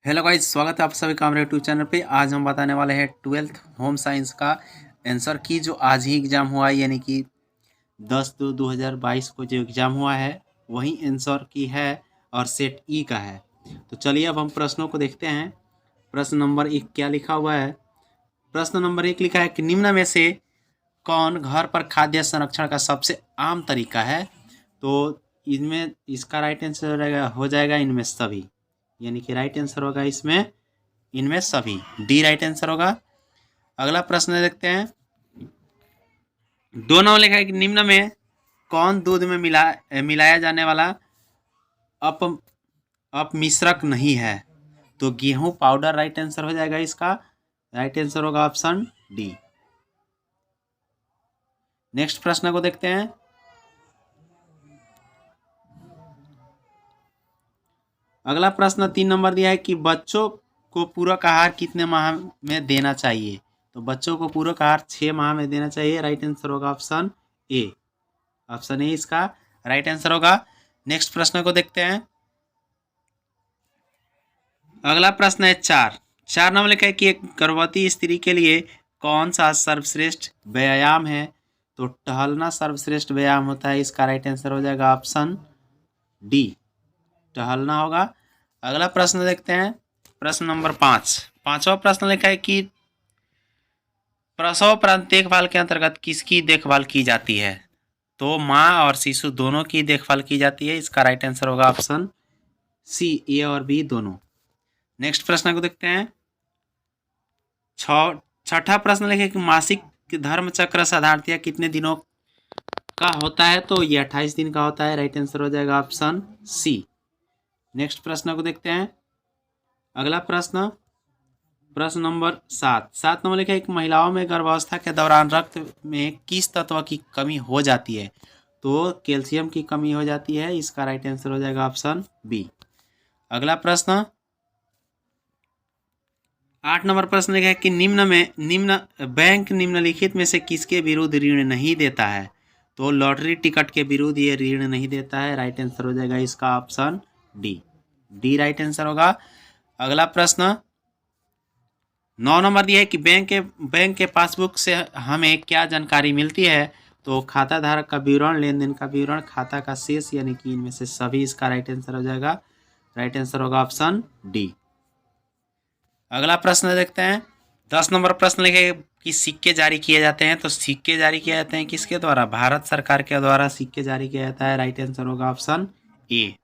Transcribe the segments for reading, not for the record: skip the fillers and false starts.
Hello guys, स्वागत है आप सभी का हमारे यूट्यूब चैनल पे। आज हम बताने वाले हैं 12th होम साइंस का आंसर की जो आज ही एग्ज़ाम हुआ है, यानी कि 10/2/2022 को जो एग्ज़ाम हुआ है वही आंसर की है और सेट ई का है। तो चलिए अब हम प्रश्नों को देखते हैं। प्रश्न नंबर 1 क्या लिखा हुआ है। प्रश्न नंबर 1 लिखा है कि निम्न में से कौन घर पर खाद्य संरक्षण का सबसे आम तरीका है। तो इनमें इसका राइट आंसर हो जाएगा इनमें सभी, यानी कि राइट आंसर होगा इसमें इनमें सभी, डी राइट आंसर होगा। अगला प्रश्न देखते हैं। दोनों लिखा है कि निम्न में कौन दूध में मिलाया जाने वाला अप अपमिश्रक नहीं है। तो गेहूं पाउडर राइट आंसर हो जाएगा इसका। राइट आंसर होगा ऑप्शन डी। नेक्स्ट प्रश्न को देखते हैं। अगला प्रश्न 3 नंबर दिया है कि बच्चों को पूरक आहार कितने माह में देना चाहिए। तो बच्चों को पूरक आहार 6 माह में देना चाहिए। राइट आंसर होगा ऑप्शन ए। ऑप्शन ए इसका राइट आंसर होगा। नेक्स्ट प्रश्न को देखते हैं। अगला प्रश्न है 4 नंबर लिखा है कि एक गर्भवती स्त्री के लिए कौन सा सर्वश्रेष्ठ व्यायाम है। तो टहलना सर्वश्रेष्ठ व्यायाम होता है। इसका राइट आंसर हो जाएगा ऑप्शन डी, टहलना होगा। अगला प्रश्न देखते हैं। प्रश्न नंबर 5वां प्रश्न लिखा है कि प्रसव उपरांत देखभाल के अंतर्गत किसकी देखभाल की जाती है। तो माँ और शिशु दोनों की देखभाल की जाती है। इसका राइट आंसर होगा ऑप्शन सी, ए और बी दोनों। नेक्स्ट प्रश्न को देखते हैं। छठा प्रश्न लिखे कि मासिक धर्म चक्र साधारणतया कितने दिनों का होता है। तो ये 28 दिन का होता है। राइट आंसर हो जाएगा ऑप्शन सी। नेक्स्ट प्रश्न को देखते हैं। अगला प्रश्न नंबर 7 नंबर लिखा है कि महिलाओं में गर्भावस्था के दौरान रक्त में किस तत्व की कमी हो जाती है। तो कैल्शियम की कमी हो जाती है। इसका राइट आंसर हो जाएगा ऑप्शन बी। अगला प्रश्न 8 नंबर प्रश्न लिखा है कि निम्न बैंक निम्नलिखित में से किसके विरुद्ध ऋण नहीं देता है। तो लॉटरी टिकट के विरुद्ध ये ऋण नहीं देता है। राइट आंसर हो जाएगा इसका ऑप्शन डी राइट आंसर होगा। अगला प्रश्न 9 नंबर दिया है कि बैंक के पासबुक से हमें क्या जानकारी मिलती है। तो खाता धारक का विवरण, लेन देन का विवरण, खाता का शेष, यानी कि इनमें से सभी इसका राइट आंसर हो जाएगा। राइट आंसर होगा ऑप्शन डी। अगला प्रश्न देखते हैं। 10 नंबर प्रश्न लिखे कि सिक्के जारी किए जाते हैं। तो सिक्के जारी किए जाते हैं किसके द्वारा? भारत सरकार के द्वारा सिक्के जारी किया जाता है। राइट आंसर होगा ऑप्शन ए,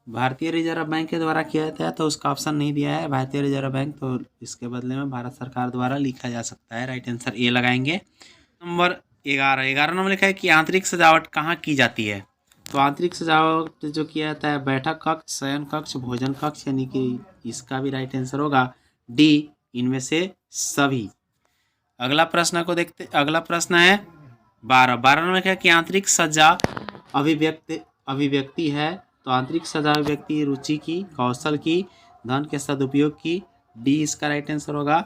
भारतीय रिजर्व बैंक के द्वारा किया जाता है। तो उसका ऑप्शन नहीं दिया है भारतीय रिजर्व बैंक, तो इसके बदले में भारत सरकार द्वारा लिखा जा सकता है। राइट आंसर ए लगाएंगे। नंबर 11 नंबर लिखा है कि आंतरिक सजावट कहाँ की जाती है। तो आंतरिक सजावट जो किया जाता है बैठक कक्ष, शयन कक्ष, भोजन कक्ष, यानी कि इसका भी राइट आंसर होगा डी, इनमें से सभी। अगला प्रश्न को देखते। अगला प्रश्न है 12 नंबर लिखा है कि आंतरिक सज्जा अभिव्यक्ति है। तो आंतरिक सजा व्यक्ति रुचि की, कौशल की, धन के सदुपयोग की, डी इसका राइट आंसर होगा।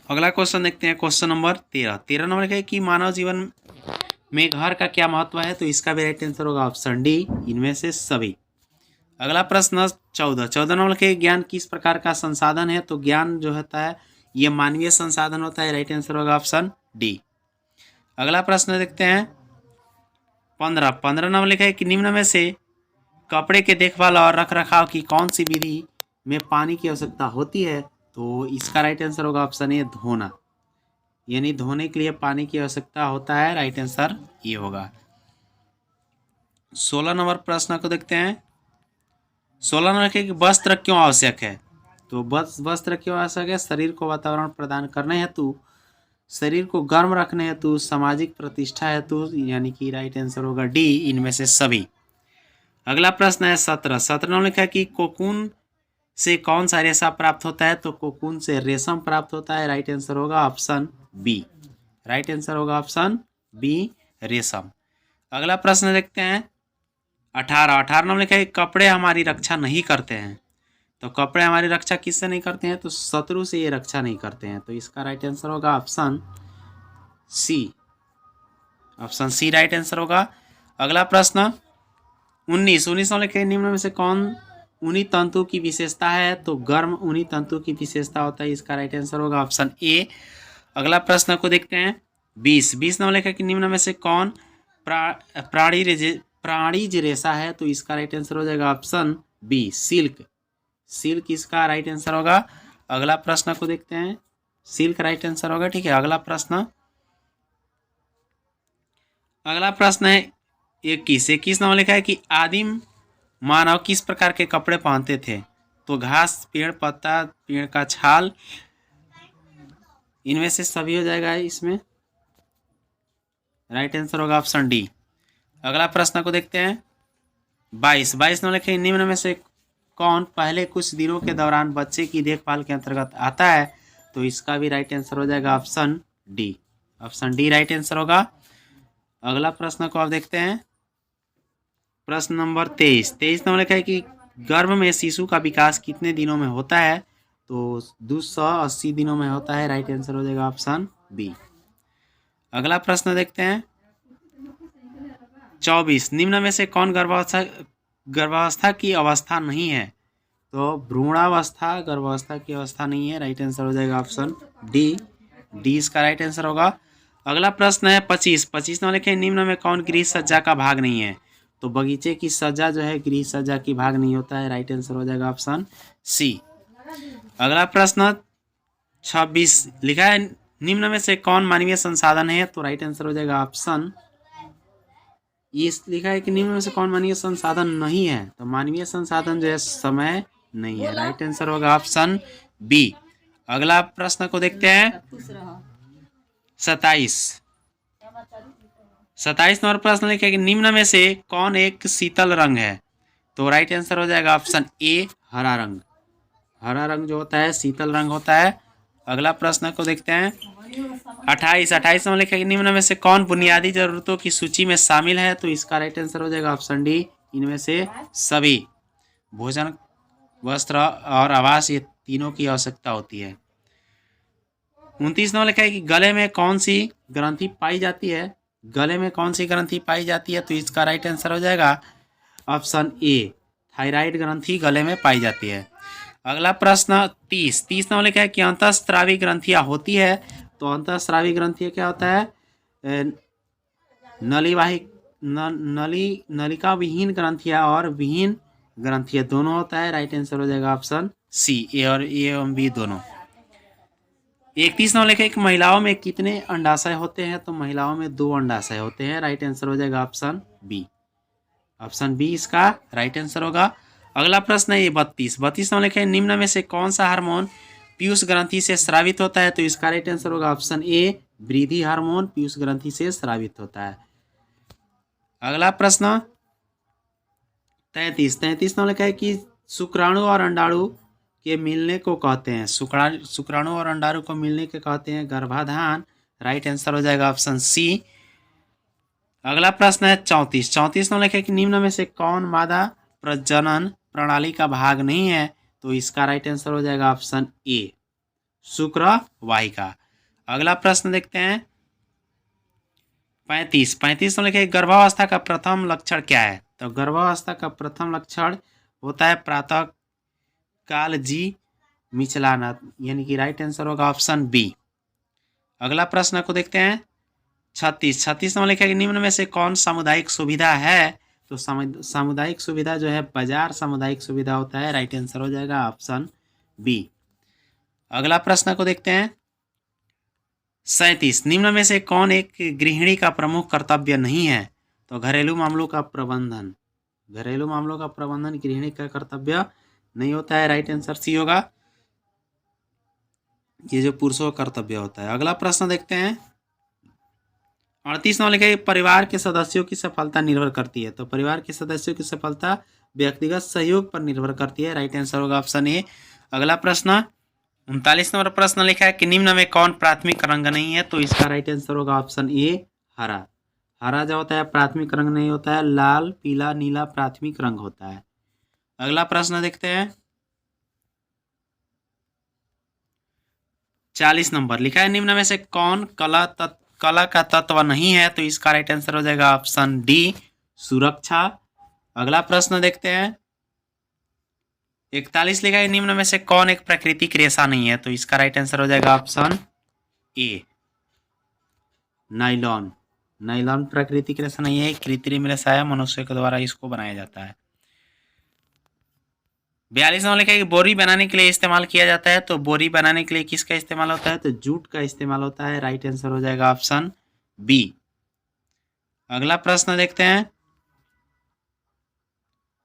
अगला क्वेश्चन देखते हैं। क्वेश्चन नंबर 13 नंबर का है कि मानव जीवन में घर का क्या महत्व है। तो इसका भी राइट आंसर होगा ऑप्शन डी, इनमें से सभी। अगला प्रश्न 14 नंबर के ज्ञान किस प्रकार का संसाधन है। तो ज्ञान जो होता है ये मानवीय संसाधन होता है। राइट आंसर होगा ऑप्शन डी। अगला प्रश्न देखते हैं 15 नंबर लिखा है कि निम्न में से कपड़े के देखभाल और रख रखाव की कौन सी विधि में पानी की आवश्यकता होती है। तो इसका राइट आंसर होगा ऑप्शन ए, धोना, यानी धोने के लिए पानी की आवश्यकता होता है। राइट आंसर ये होगा। 16 नंबर प्रश्न को देखते हैं। 16 नंबर लिखा है कि वस्त्र क्यों आवश्यक है। तो वस्त्र क्यों आवश्यक है? शरीर को वातावरण प्रदान करने हेतु, शरीर को गर्म रखने हेतु, सामाजिक प्रतिष्ठा हेतु, यानी कि राइट आंसर होगा डी, इनमें से सभी। अगला प्रश्न है 17 नंबर लिखा है कि कोकून से कौन सा रेशा प्राप्त होता है। तो कोकून से रेशम प्राप्त होता है। राइट आंसर होगा ऑप्शन बी। राइट आंसर होगा ऑप्शन बी, रेशम। अगला प्रश्न देखते हैं 18 नंबर लिखा है कपड़े हमारी रक्षा नहीं करते हैं। तो कपड़े हमारी रक्षा किससे नहीं करते हैं। तो शत्रु से ये रक्षा नहीं करते हैं। तो इसका राइट आंसर होगा option C. Option C right answer होगा। अगला प्रश्न 19 नंबर लिखे निम्न में से कौन ऊनी तंतु की विशेषता है, तो गर्म ऊनी तंतु की विशेषता होता है, इसका राइट आंसर होगा ऑप्शन ए। अगला प्रश्न को देखते हैं 20 नंबर लिखा कि निम्न में से कौन प्राणीज रेशा है, तो इसका राइट आंसर हो जाएगा ऑप्शन बी सिल्क। सिल्क इसका राइट आंसर होगा। अगला प्रश्न को देखते हैं, सिल्क राइट आंसर होगा। ठीक है, अगला प्रश्न है 21 नंबर लिखा है कि आदिम मानव किस प्रकार के कपड़े पहनते थे, तो घास, पेड़ पत्ता, पेड़ का छाल, इनमें से सभी हो जाएगा। इसमें राइट आंसर होगा ऑप्शन डी। अगला प्रश्न को देखते हैं 22 नंबर लिखे निम्न में से कौन पहले कुछ दिनों के दौरान बच्चे की देखभाल के अंतर्गत आता है, तो इसका भी राइट आंसर हो जाएगा option D. Option D right answer होगा। अगला प्रश्न को आप देखते हैं, प्रश्न नंबर 23 नंबर लिखा है कि गर्भ में शिशु का विकास कितने दिनों में होता है, तो 280 दिनों में होता है। राइट आंसर हो जाएगा ऑप्शन बी। अगला प्रश्न देखते हैं 24 निम्न में से कौन गर्भावस्था की अवस्था नहीं है, तो भ्रूणावस्था गर्भावस्था की अवस्था नहीं है। राइट आंसर हो जाएगा ऑप्शन डी इसका राइट आंसर होगा। अगला प्रश्न है 25 नंबर लिखे निम्न में कौन गृह सज्जा का भाग नहीं है, तो बगीचे की सज्जा जो है गृह सज्जा की भाग नहीं होता है। राइट आंसर हो जाएगा ऑप्शन सी। अगला प्रश्न 26 लिखा है निम्न में से कौन मानवीय संसाधन है, तो राइट आंसर हो जाएगा ऑप्शन इस लिखा है कि निम्न में से कौन मानवीय संसाधन नहीं है, तो मानवीय संसाधन जो है समय नहीं है। राइट आंसर होगा ऑप्शन बी। अगला प्रश्न को देखते हैं 27 नंबर प्रश्न लिखा कि निम्न में से कौन एक शीतल रंग है, तो राइट आंसर हो जाएगा ऑप्शन ए हरा रंग। हरा रंग जो होता है शीतल रंग होता है। अगला प्रश्न को देखते हैं 28 नंबर लिखा कि निम्न में से कौन बुनियादी जरूरतों की सूची में शामिल है, तो इसका राइट आंसर हो जाएगा ऑप्शन डी इनमें से सभी। भोजन, वस्त्र और आवास ये तीनों की आवश्यकता होती है। 29 नंबर लिखा है कि गले में कौन सी ग्रंथि पाई जाती है, गले में कौन सी ग्रंथि पाई जाती है, तो इसका राइट आंसर हो जाएगा ऑप्शन ए थायराइड ग्रंथि गले में पाई जाती है। अगला प्रश्न 30 नंबर लिखा है कि अंतःस्रावी ग्रंथियां होती है, तो अंतःस्रावी ग्रंथियां क्या होता है, नलिका विहीन ग्रंथियां और विहीन ग्रंथियां दोनों होता है। राइट आंसर हो जाएगा ऑप्शन सी ए एवं बी दोनों। 31 नंबर लिखा है कि महिलाओं में कितने अंडाशय होते हैं, तो महिलाओं में 2 अंडाशय होते हैं। राइट आंसर हो जाएगा ऑप्शन बी। ऑप्शन बी इसका राइट आंसर होगा। अगला प्रश्न है 32 नंबर लिखा है निम्न में से कौन सा हार्मोन पीयूष ग्रंथि से स्रावित होता है, तो इसका राइट आंसर होगा ऑप्शन ए वृद्धि हार्मोन पीयूष ग्रंथि से स्रावित होता है। अगला प्रश्न 33 नंबर लिखा है कि शुक्राणु और अंडाणु के मिलने को कहते हैं, शुक्राणु और अंडाणु को मिलने के कहते हैं गर्भाधान। राइट आंसर हो जाएगा ऑप्शन सी। अगला प्रश्न है 34 नंबर लिखा है कि निम्न में से कौन मादा प्रजनन प्रणाली का भाग नहीं है, तो इसका राइट आंसर हो जाएगा ऑप्शन ए शुक्र वाहिका। अगला प्रश्न देखते हैं 35 नंबर लिखा है गर्भावस्था का प्रथम लक्षण क्या है, तो गर्भावस्था का प्रथम लक्षण होता है प्रातः काल जी मिचलाना, यानी कि राइट आंसर होगा ऑप्शन बी। अगला प्रश्न को देखते हैं 36 नंबर लिखा है कि निम्न में से कौन सामुदायिक सुविधा है, तो सामुदायिक सुविधा जो है बाजार सामुदायिक सुविधा होता है। राइट आंसर हो जाएगा ऑप्शन बी। अगला प्रश्न को देखते हैं 37 निम्न में से कौन एक गृहिणी का प्रमुख कर्तव्य नहीं है, तो घरेलू मामलों का प्रबंधन गृहिणी का कर्तव्य नहीं होता है। राइट आंसर सी होगा, ये जो पुरुषों का कर्तव्य होता है। अगला प्रश्न देखते हैं 38 नंबर लिखा है परिवार के सदस्यों की सफलता निर्भर करती है, तो परिवार के सदस्यों की सफलता व्यक्तिगत सहयोग पर निर्भर करती है। राइट आंसर होगा ऑप्शन ए। अगला प्रश्न 39 नंबर प्रश्न लिखा है कि निम्न में कौन प्राथमिक रंग नहीं है, तो इसका राइट आंसर होगा ऑप्शन ए हरा। हरा जो होता है प्राथमिक रंग नहीं होता है, लाल पीला नीला प्राथमिक रंग होता है। अगला प्रश्न देखते हैं 40 नंबर लिखा है निम्न में से कौन कला का तत्व नहीं है, तो इसका राइट आंसर हो जाएगा ऑप्शन डी सुरक्षा। अगला प्रश्न देखते हैं 41 लिखा है निम्न में से कौन एक प्राकृतिक रेशा नहीं है, तो इसका राइट आंसर हो जाएगा ऑप्शन ए नाइलॉन। नाइलॉन प्राकृतिक रेशा नहीं है, कृत्रिम रेशा है, मनुष्य के द्वारा इसको बनाया जाता है। 42 नंबर लिखा है कि बोरी बनाने के लिए इस्तेमाल किया जाता है, तो बोरी बनाने के लिए किसका इस्तेमाल होता है, तो जूट का इस्तेमाल होता है। राइट आंसर हो जाएगा ऑप्शन बी। अगला प्रश्न देखते हैं।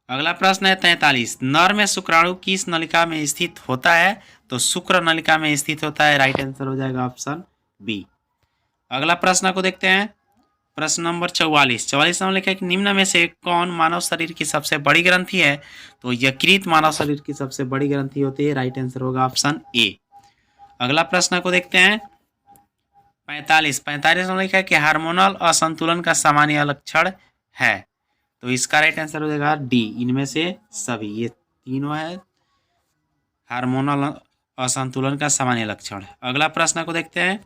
अगला प्रश्न है 43। नर में शुक्राणु किस नलिका में स्थित होता है, तो शुक्र नलिका में स्थित होता है। राइट आंसर हो जाएगा ऑप्शन बी। अगला प्रश्न को देखते हैं। प्रश्न नंबर 44 नंबर लिखा है कि निम्न में से कौन मानव शरीर की सबसे बड़ी ग्रंथि है, तो यकृत मानव शरीर की सबसे बड़ी ग्रंथि होती है। राइट आंसर होगा ऑप्शन ए। अगला प्रश्न को देखते हैं। 45 नंबर लिखा है कि हार्मोनल असंतुलन का सामान्य लक्षण है, तो इसका राइट आंसर हो जाएगा डी, इनमें से सभी। ये तीनों है हार्मोनल असंतुलन का सामान्य लक्षण। अगला प्रश्न को देखते हैं।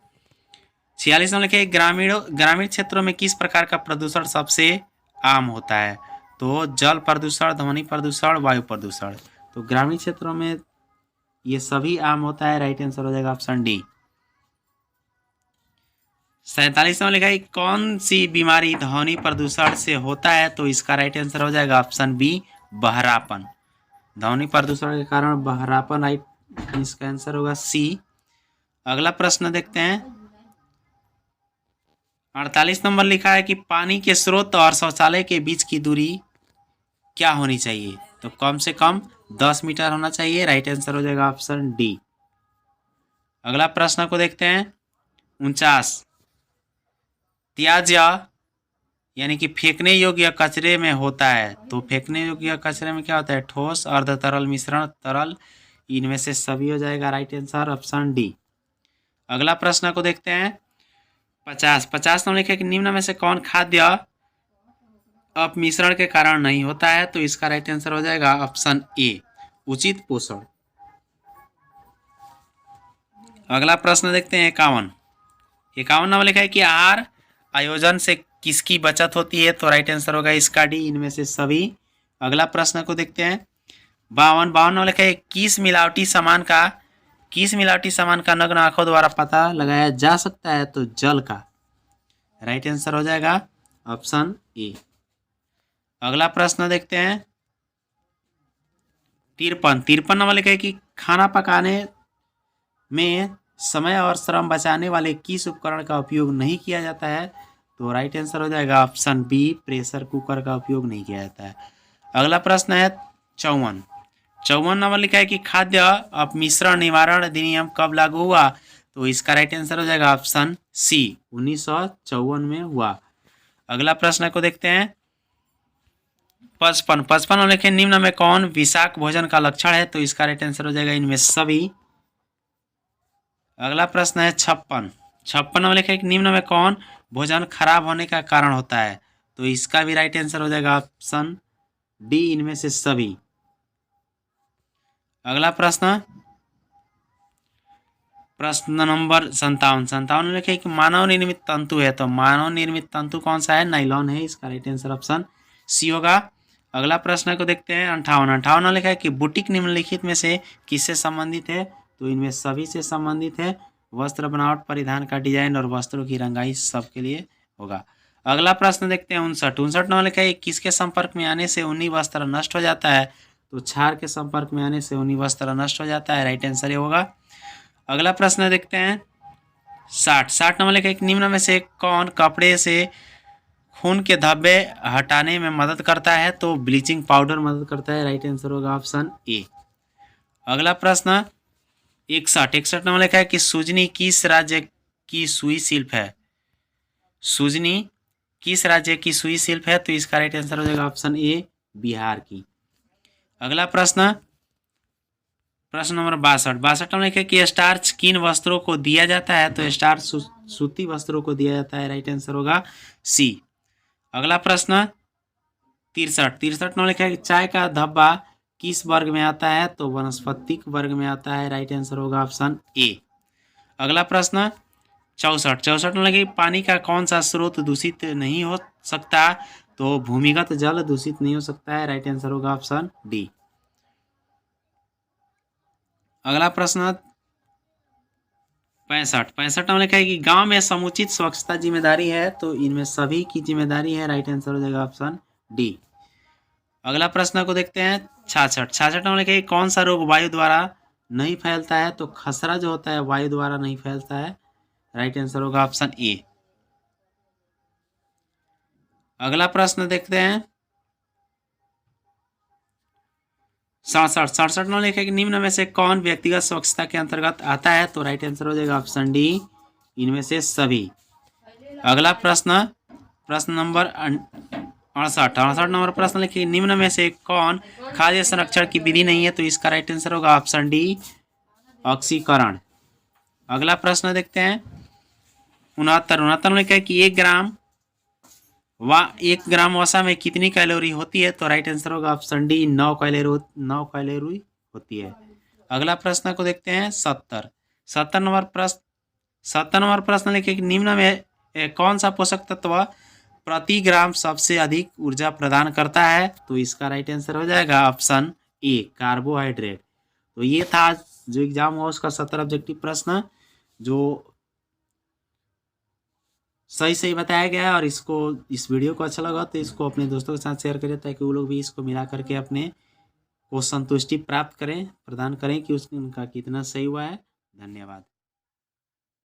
46 नंबर लिखे ग्रामीण क्षेत्रों में किस प्रकार का प्रदूषण सबसे आम होता है, तो जल प्रदूषण, ध्वनि प्रदूषण, वायु प्रदूषण। तो ग्रामीण क्षेत्रों में ये सभी आम होता है। राइट आंसर हो जाएगा ऑप्शन डी। 47 में लिखा है कौन सी बीमारी ध्वनि प्रदूषण से होता है, तो इसका राइट आंसर हो जाएगा ऑप्शन बी बहरापन। ध्वनि प्रदूषण के कारण बहरापन, राइट, इसका आंसर होगा सी। अगला प्रश्न देखते हैं। 48 नंबर लिखा है कि पानी के स्रोत और शौचालय के बीच की दूरी क्या होनी चाहिए, तो कम से कम 10 मीटर होना चाहिए। राइट आंसर हो जाएगा ऑप्शन डी। अगला प्रश्न को देखते हैं। 49। त्याज्य यानी कि फेंकने योग्य कचरे में होता है, तो फेंकने योग्य कचरे में क्या होता है, ठोस, अर्ध तरल, मिश्रण, तरल, इनमें से सभी हो जाएगा। Right answer option D. अगला प्रश्न को देखते हैं। 50 नंबर लिखे कि निम्न में से कौन खाद्य अपमिश्रण के कारण नहीं होता है, तो इसका राइट आंसर हो जाएगा ऑप्शन ए उचित पोषण। अगला प्रश्न देखते हैं। 51 नंबर लिखा है कि आहार आयोजन से किसकी बचत होती है, तो राइट आंसर होगा इसका डी, इनमें से सभी। अगला प्रश्न को देखते हैं। 52 नंबर लिखा है किस मिलावटी सामान का नग्न आंखों द्वारा पता लगाया जा सकता है, तो जल का। राइट आंसर हो जाएगा ऑप्शन ए। अगला प्रश्न देखते हैं। 53 नंबर लिखा है कि खाना पकाने में समय और श्रम बचाने वाले किस उपकरण का उपयोग नहीं किया जाता है, तो राइट आंसर हो जाएगा ऑप्शन बी प्रेशर कुकर का उपयोग नहीं किया जाता है। अगला प्रश्न है 54 नंबर लिखा है कि खाद्य अपमिश्रण निवारण अधिनियम कब लागू हुआ, तो इसका राइट आंसर हो जाएगा ऑप्शन सी 1954 में हुआ। अगला प्रश्न को देखते हैं। 55 नंबर लिखे निम्न में कौन विषाक्त भोजन का लक्षण है, तो इसका राइट आंसर हो जाएगा इनमें सभी। अगला प्रश्न है 56 नंबर लिखे निम्न में कौन भोजन खराब होने का कारण होता है, तो इसका भी राइट आंसर हो जाएगा ऑप्शन डी, इनमें से सभी। अगला प्रश्न नंबर 57 लिखे कि मानव निर्मित तंतु है, तो मानव निर्मित तंतु कौन सा है, नाइलॉन है, इसका राइट आंसर ऑप्शन सी होगा। अगला प्रश्न को देखते हैं। 58 लिखा है कि बुटीक निम्नलिखित में से किससे संबंधित है, तो इनमें सभी से संबंधित है। वस्त्र बनावट, परिधान का डिजाइन और वस्त्रों की रंगाई सबके लिए होगा। अगला प्रश्न देखते हैं। 59 नंबर लिखा है किसके संपर्क में आने से ऊनी वस्त्र नष्ट हो जाता है, तो क्षार के संपर्क में आने से ऊनी वस्त्र नष्ट हो जाता है। राइट आंसर ये होगा। अगला प्रश्न देखते हैं। 60 नंबर लिखा है निम्न में से कौन कपड़े से खून के धब्बे हटाने में मदद करता है, तो ब्लीचिंग पाउडर मदद करता है। राइट आंसर होगा ऑप्शन ए। अगला प्रश्न 61 नंबर लिखा है कि सुजनी किस राज्य की सुई शिल्प है, सुजनी किस राज्य की सुई शिल्प है, तो इसका राइट आंसर हो जाएगा ऑप्शन ए बिहार की। अगला प्रश्न नंबर 62 नंबर लिखा है कि स्टार्च किन वस्त्रों को दिया जाता है, तो स्टार्च सूती वस्त्रों को दिया जाता है। राइट आंसर होगा सी। अगला प्रश्न 63 नंबर लिखा है कि चाय का धब्बा किस वर्ग में आता है, तो वनस्पतिक वर्ग में आता है। राइट आंसर होगा ऑप्शन ए। अगला प्रश्न 64 नंबर लिखा है पानी का कौन सा स्रोत दूषित नहीं हो सकता, तो भूमिगत जल दूषित नहीं हो सकता है। राइट आंसर होगा ऑप्शन डी। अगला प्रश्न 65 में लिखा है कि गांव में समुचित स्वच्छता जिम्मेदारी है, तो इनमें सभी की जिम्मेदारी है। राइट आंसर हो जाएगा ऑप्शन डी। अगला प्रश्न को देखते हैं 66 में लिखा है कौन सा रोग वायु द्वारा नहीं फैलता है, तो खसरा जो होता है वायु द्वारा नहीं फैलता है। राइट आंसर होगा ऑप्शन ए। अगला प्रश्न देखते हैं 67 में लिखा है कि निम्न में से कौन व्यक्तिगत स्वच्छता के अंतर्गत आता है, तो राइट आंसर हो जाएगा ऑप्शन डी, इनमें से सभी। अगला प्रश्न नंबर 68 नंबर प्रश्न लिखिए निम्न में से कौन खाद्य संरक्षण की विधि नहीं है, तो इसका राइट आंसर होगा ऑप्शन डी, ऑक्सीकरण। अगला प्रश्न देखते हैं 69 में लिखा है कि 1 ग्राम वसा में कितनी कैलोरी होती है, तो राइट आंसर होगा ऑप्शन डी, 9 कैलोरी होती है। अगला प्रश्न को देखते हैं 70 नंबर प्रश्न लिखे कि निम्न में कौन सा पोषक तत्व प्रति ग्राम सबसे अधिक ऊर्जा प्रदान करता है, तो इसका राइट आंसर हो जाएगा ऑप्शन ए, कार्बोहाइड्रेट। तो ये था जो एग्जाम हुआ उसका 70 ऑब्जेक्टिव प्रश्न जो सही बताया गया है। और इस वीडियो को अच्छा लगा तो इसको अपने दोस्तों के साथ शेयर करें, ताकि वो लोग भी इसको मिला करके अपने को संतुष्टि प्रदान करें कि उनका कितना सही हुआ है। धन्यवाद।